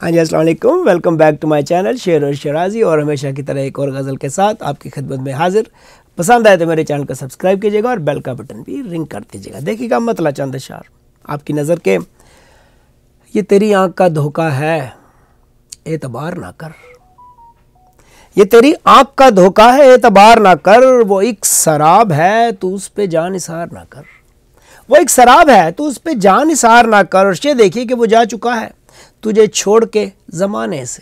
हाँ जी, अस्सलाम वालेकुम। Welcome back to my channel शेर और शराजी, और हमेशा की तरह एक और गज़ल के साथ आपकी खिदमत में हाजिर। पसंद आए तो मेरे चैनल को सब्सक्राइब कीजिएगा और बेल का बटन भी रिंग कर दीजिएगा। देखिएगा मतला चंद अशार आपकी नज़र के। ये तेरी आँख का धोखा है, एतबार ना कर। ये तेरी आँख का धोखा है, एतबार ना कर। वो एक शराब है, तू उस पे जान निसार ना कर। वो एक शराब है, तू उस पे जान निसार ना कर। और ये देखिए कि वो जा चुका है तुझे छोड़ के ज़माने से।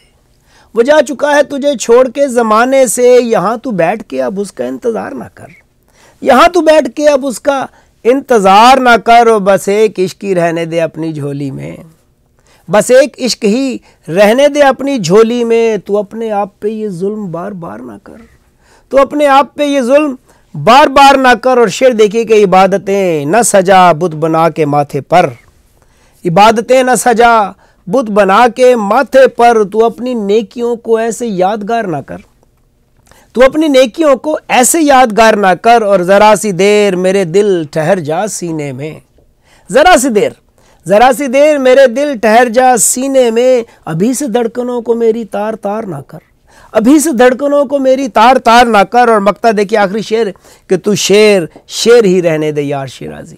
वो जा चुका है तुझे छोड़ के ज़माने से। यहाँ तू बैठ के अब उसका इंतज़ार ना कर। यहाँ तू बैठ के अब उसका इंतज़ार ना कर। और बस एक इश्क ही रहने दे अपनी झोली में। बस एक इश्क ही रहने दे अपनी झोली में। तू अपने आप पे ये जुल्म बार बार ना कर। तू अपने आप पे ये जुल्म बार बार ना कर। और शेर देखिए कि इबादतें न सजा बुत बना के माथे पर। इबादतें न सजा बुत बना के माथे पर। तू अपनी नेकियों को ऐसे यादगार ना कर। तू अपनी नेकियों को ऐसे यादगार ना कर। और ज़रा सी देर मेरे दिल ठहर जा सीने में। ज़रा सी देर मेरे दिल ठहर जा सीने में। अभी से धड़कनों को मेरी तार तार ना कर। अभी से धड़कनों को मेरी तार तार ना कर। और मक्ता देखिए आखिरी शेर कि तू शेर शेर ही रहने दे यार शिराजी।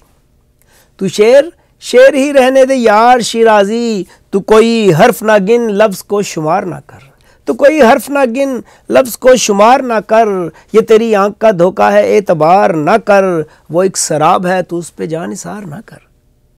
तू शेर शेर ही रहने दे यार शिराजी। तू कोई हर्फ ना गिन लफ्ज़ को शुमार ना कर। तू कोई हर्फ ना गिन लफ्ज़ को शुमार ना कर। ये तेरी आँख का धोखा है, एतबार ना कर। वो एक शराब है, तू उस पे जान निसार ना कर।